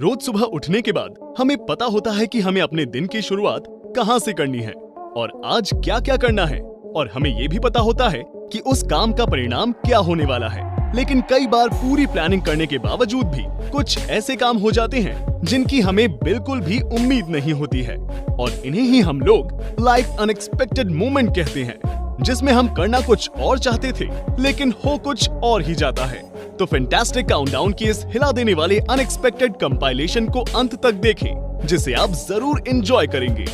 रोज सुबह उठने के बाद हमें पता होता है कि हमें अपने दिन की शुरुआत कहां से करनी है और आज क्या क्या करना है, और हमें ये भी पता होता है कि उस काम का परिणाम क्या होने वाला है। लेकिन कई बार पूरी प्लानिंग करने के बावजूद भी कुछ ऐसे काम हो जाते हैं जिनकी हमें बिल्कुल भी उम्मीद नहीं होती है, और इन्हें ही हम लोग लाइफ अनएक्सपेक्टेड मोमेंट कहते हैं, जिसमें हम करना कुछ और चाहते थे लेकिन हो कुछ और ही जाता है। तो फैंटास्टिक काउंटडाउन की इस हिला देने वाले अनएक्सपेक्टेड कंपाइलेशन को अंत तक देखें, जिसे आप जरूर एंजॉय करेंगे।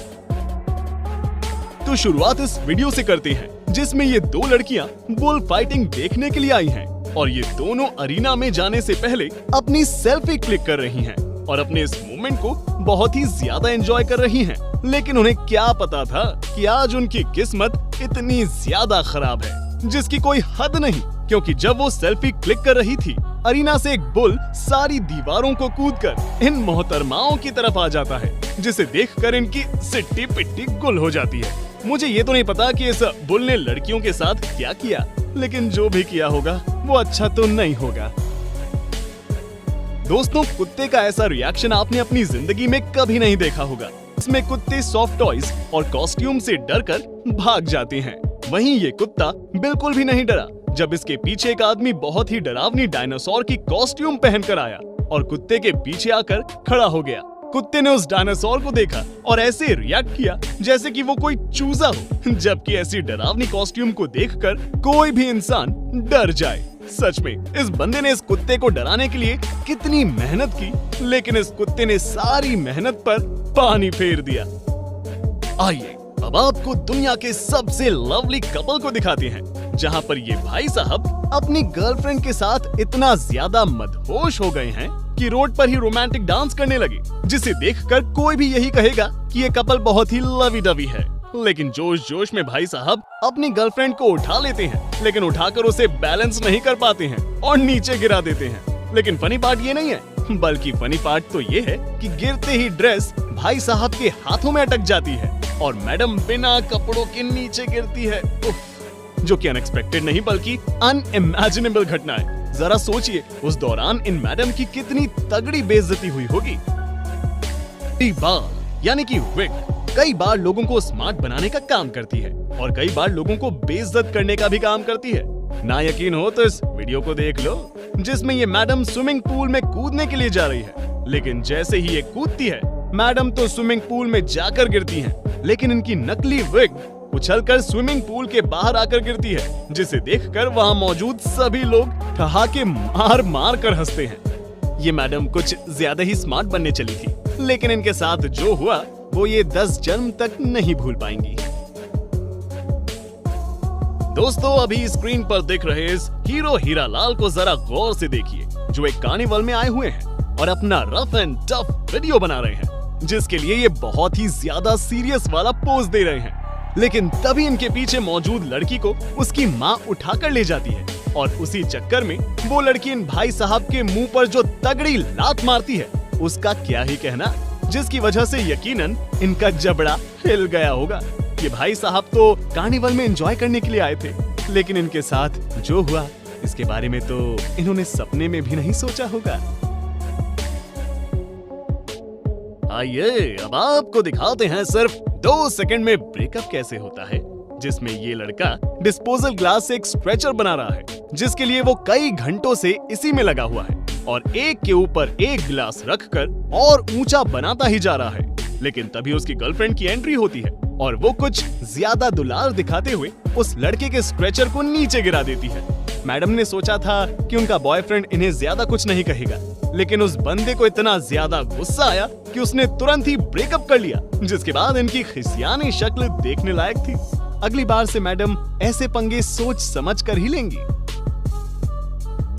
तो शुरुआत इस वीडियो से करते हैं, जिसमें ये दो लड़कियां बुल फाइटिंग देखने के लिए आई हैं, और ये दोनों अरीना में जाने से पहले अपनी सेल्फी क्लिक कर रही हैं और अपने इस मोमेंट को बहुत ही ज्यादा एंजॉय कर रही हैं। लेकिन उन्हें क्या पता था कि आज उनकी किस्मत इतनी ज्यादा खराब है जिसकी कोई हद नहीं, क्योंकि जब वो सेल्फी क्लिक कर रही थी, अरीना से एक बुल सारी दीवारों को कूदकर इन मोहतरमाओं की तरफ आ जाता है, जिसे देखकर इनकी सिट्टी पिट्टी गुल हो जाती है। मुझे ये तो नहीं पता कि इस बुल ने लड़कियों के साथ क्या किया, लेकिन जो भी किया होगा वो अच्छा तो नहीं होगा। दोस्तों, कुत्ते का ऐसा रिएक्शन आपने अपनी जिंदगी में कभी नहीं देखा होगा। इसमें कुत्ते सॉफ्ट टॉयज और कॉस्ट्यूम से डरकर भाग जाते हैं। वहीं ये कुत्ता बिल्कुल भी नहीं डरा जब इसके पीछे एक आदमी बहुत ही डरावनी डायनासोर की कॉस्ट्यूम पहनकर आया और कुत्ते के पीछे आकर खड़ा हो गया। कुत्ते ने उस डायनासोर को देखा और ऐसे रिएक्ट किया जैसे कि वो कोई चूजा हो, जबकि ऐसी डरावनी कॉस्ट्यूम को देखकर कोई भी इंसान डर जाए। सच में इस बंदे ने इस कुत्ते को डराने के लिए कितनी मेहनत की, लेकिन इस कुत्ते ने सारी मेहनत पर पानी फेर दिया। आइए अब आपको दुनिया के सबसे लवली कपल को दिखाते हैं, जहां पर ये भाई साहब अपनी गर्लफ्रेंड के साथ इतना ज्यादा मदहोश हो गए हैं कि रोड पर ही रोमांटिक डांस करने लगे, जिसे देखकर कोई भी यही कहेगा कि ये कपल बहुत ही लवी डवी है। लेकिन जोश जोश में भाई साहब अपनी गर्लफ्रेंड को उठा लेते हैं, लेकिन उठाकर उसे बैलेंस नहीं कर पाते हैं और नीचे गिरा देते हैं। लेकिन फनी पार्ट ये नहीं है, बल्कि फनी पार्ट तो ये है कि गिरते ही ड्रेस भाई साहब के हाथों में अटक जाती है और मैडम बिना कपड़ों के नीचे गिरती है। जो कि अनएक्सपेक्टेड नहीं बल्कि अनइमेजिनेबल घटना है। जरा सोचिए उस दौरान इन मैडम की कितनी तगड़ी बेइज्जती हुई होगी। बाल यानी कि विग कई बार लोगों को स्मार्ट बनाने का काम करती है और कई बार लोगों को बेइज्जत करने का भी काम करती है। ना यकीन हो तो इस वीडियो को देख लो, जिसमें ये मैडम स्विमिंग पूल में कूदने के लिए जा रही है। लेकिन जैसे ही ये कूदती है, मैडम तो स्विमिंग पूल में जाकर गिरती हैं, लेकिन इनकी नकली विग उछलकर स्विमिंग पूल के बाहर आकर गिरती है, जिसे देखकर वहां मौजूद सभी लोग ठहाके मार मार कर हंसते हैं। ये मैडम कुछ ज्यादा ही स्मार्ट बनने चली थी, लेकिन इनके साथ जो हुआ वो ये 10 जन्म तक नहीं भूल पाएंगी। दोस्तों, अभी स्क्रीन पर दिख रहे इस हीरो हीरालाल को जरा गौर से देखिए, जो एक कार्निवल में आए हुए हैं और अपना रफ एंड टफ वीडियो बना रहे हैं, जिसके लिए ये बहुत ही ज्यादा सीरियस वाला पोज दे रहे हैं। लेकिन तभी इनके पीछे मौजूद लड़की को उसकी माँ उठाकर ले जाती है और उसी चक्कर में वो लड़की इन भाई साहब के मुंह पर जो तगड़ी लात मारती है, उसका क्या ही कहना, जिसकी वजह से यकीनन इनका जबड़ा हिल गया होगा। ये भाई साहब तो कार्निवल में एंजॉय करने के लिए आए थे, लेकिन इनके साथ जो हुआ इसके बारे में तो इन्होंने सपने में भी नहीं सोचा होगा। आइए अब आपको दिखाते हैं सिर्फ 2 सेकंड में ब्रेकअप कैसे होता है, जिसमें ये लड़का डिस्पोजल ग्लास से एक स्ट्रेचर बना रहा है, जिसके लिए वो कई घंटों से इसी में लगा हुआ है और एक के ऊपर एक गिलास रखकर और ऊंचा बनाता ही जा रहा है। लेकिन तभी उसकी गर्लफ्रेंड की एंट्री होती है और वो कुछ ज्यादा दुलार दिखाते हुए उस लड़के के स्ट्रेचर को नीचे गिरा देती है। मैडम ने सोचा था कि उनका बॉयफ्रेंड इन्हें ज्यादा कुछ नहीं कहेगा, लेकिन उस बंदे को इतना ज्यादा गुस्सा आया कि उसने तुरंत ही ब्रेकअप कर लिया, जिसके बाद इनकी खिसियानी शक्ल देखने लायक थी। अगली बार से मैडम ऐसे पंगे सोच समझ कर ही लेंगी।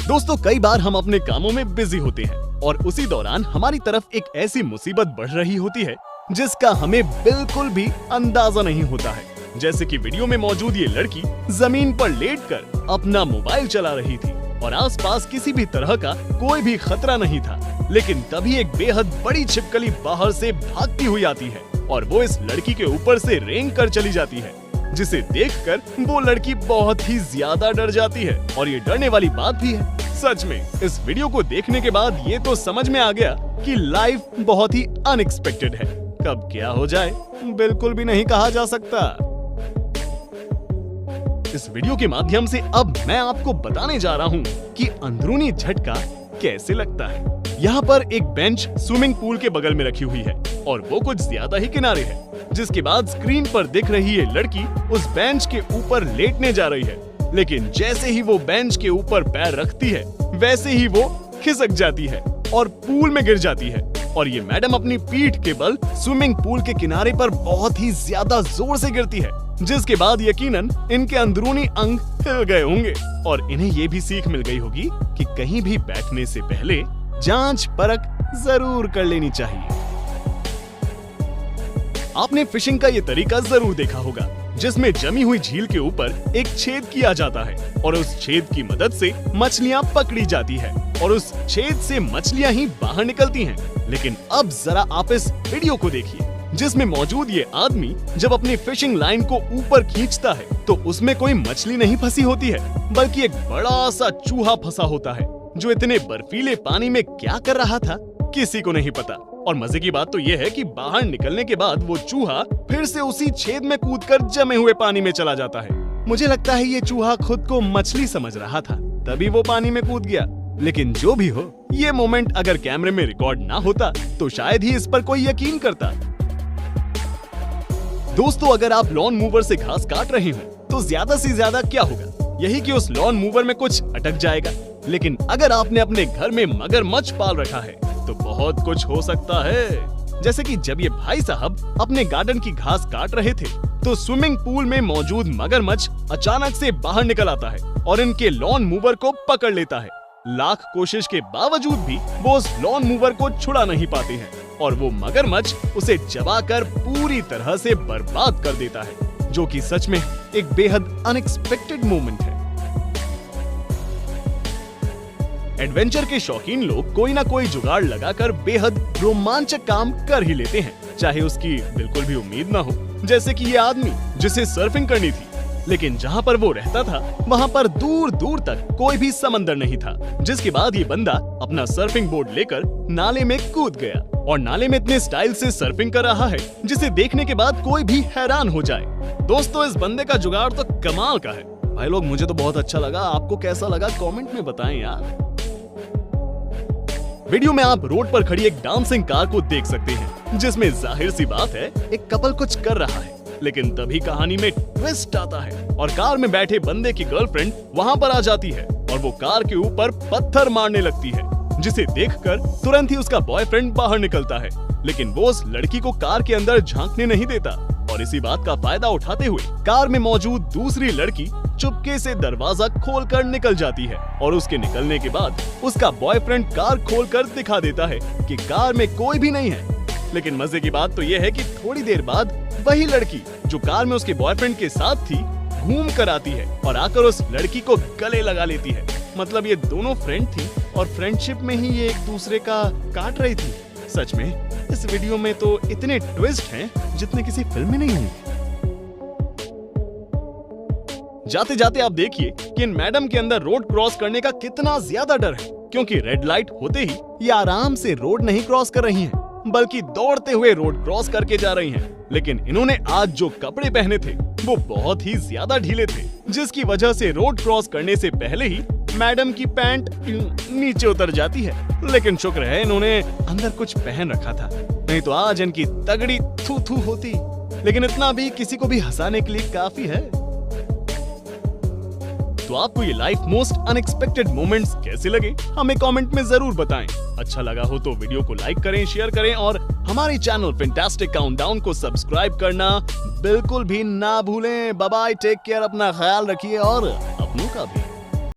दोस्तों, कई बार हम अपने कामों में बिजी होते हैं और उसी दौरान हमारी तरफ एक ऐसी मुसीबत बढ़ रही होती है जिसका हमें बिल्कुल भी अंदाजा नहीं होता है। जैसे कि वीडियो में मौजूद ये लड़की जमीन पर लेटकर अपना मोबाइल चला रही थी और आसपास किसी भी तरह का कोई भी खतरा नहीं था, लेकिन तभी एक बेहद बड़ी छिपकली बाहर से भागती हुई आती है और वो इस लड़की के ऊपर से रेंग कर चली जाती है, जिसे देखकर वो लड़की बहुत ही ज्यादा डर जाती है। और ये डरने वाली बात भी है, सच में इस वीडियो को देखने के बाद ये तो समझ में आ गया कि लाइफ बहुत ही अनएक्सपेक्टेड है। कब क्या हो जाए बिल्कुल भी नहीं कहा जा सकता। इस वीडियो के माध्यम से अब मैं आपको बताने जा रहा हूँ कि अंदरूनी झटका कैसे लगता है। यहाँ पर एक बेंच स्विमिंग पूल के बगल में रखी हुई है और वो कुछ ज्यादा ही किनारे है, जिसके बाद स्क्रीन पर दिख रही ये लड़की उस बेंच के ऊपर लेटने जा रही है, लेकिन जैसे ही वो बेंच के ऊपर पैर रखती है वैसे ही वो खिसक जाती है और पूल में गिर जाती है। और ये मैडम अपनी पीठ के बल स्विमिंग पूल के किनारे पर बहुत ही ज्यादा जोर से गिरती है, जिसके बाद यकीनन इनके अंदरूनी अंग हिल गए होंगे और इन्हें ये भी सीख मिल गई होगी कि कहीं भी बैठने से पहले जांच परख जरूर कर लेनी चाहिए। आपने फिशिंग का ये तरीका जरूर देखा होगा, जिसमें जमी हुई झील के ऊपर एक छेद किया जाता है और उस छेद की मदद से मछलियां पकड़ी जाती है और उस छेद से मछलियां ही बाहर निकलती हैं। लेकिन अब जरा आप इस वीडियो को देखिए, जिसमें मौजूद ये आदमी जब अपनी फिशिंग लाइन को ऊपर खींचता है तो उसमें कोई मछली नहीं फंसी होती है, बल्कि एक बड़ा सा चूहा फंसा होता है, जो इतने बर्फीले पानी में क्या कर रहा था किसी को नहीं पता। और मजे की बात तो ये है कि बाहर निकलने के बाद वो चूहा फिर से उसी छेद में कूदकर जमे हुए पानी में चला जाता है। मुझे लगता है ये चूहा खुद को मछली समझ रहा था, तभी वो पानी में कूद गया। लेकिन जो भी हो, ये मोमेंट अगर कैमरे में रिकॉर्ड ना होता तो शायद ही इस पर कोई यकीन करता। दोस्तों, अगर आप लॉन मूवर से घास काट रहे हो तो ज्यादा से ज्यादा क्या होगा, यही कि उस लॉन मूवर में कुछ अटक जाएगा। लेकिन अगर आपने अपने घर में मगरमच्छ पाल रखा है तो बहुत कुछ हो सकता है। जैसे कि जब ये भाई साहब अपने गार्डन की घास काट रहे थे तो स्विमिंग पूल में मौजूद मगरमच्छ अचानक से बाहर निकल आता है और इनके लॉन मूवर को पकड़ लेता है। लाख कोशिश के बावजूद भी वो उस लॉन मूवर को छुड़ा नहीं पाते हैं और वो मगरमच्छ उसे चबाकर पूरी तरह से बर्बाद कर देता है, जो कि सच में एक बेहद अनएक्सपेक्टेड मोमेंट है। एडवेंचर के शौकीन लोग कोई ना कोई जुगाड़ लगाकर बेहद रोमांचक काम कर ही लेते हैं, चाहे उसकी बिल्कुल भी उम्मीद ना हो। जैसे कि ये आदमी जिसे सर्फिंग करनी थी, लेकिन जहाँ पर वो रहता था वहाँ पर दूर दूर तक कोई भी समंदर नहीं था, जिसके बाद ये बंदा अपना सर्फिंग बोर्ड लेकर नाले में कूद गया और नाले में इतने स्टाइल से सर्फिंग कर रहा है जिसे देखने के बाद कोई भी हैरान हो जाए। दोस्तों, इस बंदे का जुगाड़ तो कमाल का है। भाई लोग, मुझे तो बहुत अच्छा लगा, आपको कैसा लगा कमेंट में बताएं यार। वीडियो में आप रोड पर खड़ी एक डांसिंग कार को देख सकते हैं, जिसमें जाहिर सी बात है एक कपल कुछ कर रहा है। लेकिन तभी कहानी में ट्विस्ट आता है और कार में बैठे बंदे की गर्लफ्रेंड वहां पर आ जाती है और वो कार के ऊपर पत्थर मारने लगती है, जिसे देखकर तुरंत ही उसका बॉयफ्रेंड बाहर निकलता है। लेकिन वो उस लड़की को कार के अंदर झांकने नहीं देता और इसी बात का फायदा उठाते हुए कार में मौजूद दूसरी लड़की चुपके से दरवाजा खोलकर निकल जाती है और उसके निकलने के बाद उसका बॉयफ्रेंड कार खोलकर दिखा देता है कि कार में कोई भी नहीं है। लेकिन मजे की बात तो यह है कि थोड़ी देर बाद वही लड़की जो कार में उसके बॉयफ्रेंड के साथ थी घूम कर आती है और आकर उस लड़की को गले लगा लेती है। मतलब ये दोनों फ्रेंड थी और फ्रेंडशिप में ही ये एक दूसरे का काट रही थी। सच में इस वीडियो में तो इतने ट्विस्ट हैं जितने किसी फिल्म में नहीं होंगे। जाते जाते आप देखिए कि इन मैडम के अंदर रोड क्रॉस करने का कितना ज्यादा डर है, क्योंकि रेड लाइट होते ही ये आराम से रोड नहीं क्रॉस कर रही हैं, बल्कि दौड़ते हुए रोड क्रॉस करके जा रही हैं। लेकिन इन्होंने आज जो कपड़े पहने थे वो बहुत ही ज्यादा ढीले थे, जिसकी वजह से रोड क्रॉस करने से पहले ही मैडम की पैंट नीचे उतर जाती है। लेकिन शुक्र है इन्होंने अंदर कुछ पहन रखा था, नहीं तो आज इनकी तगड़ी थू थू होती। लेकिन इतना भी किसी को भी हंसाने के लिए काफी है। तो आपको ये लाइफ मोस्ट अनएक्सपेक्टेड मोमेंट्स कैसे लगे, हमें कमेंट में जरूर बताएं। अच्छा लगा हो तो वीडियो को लाइक करें, शेयर करें और हमारे चैनल फैंटास्टिक काउंटडाउन को सब्सक्राइब करना बिल्कुल भी ना भूलें। बाय बाय, टेक केयर, अपना ख्याल रखिए और अपनों का भी।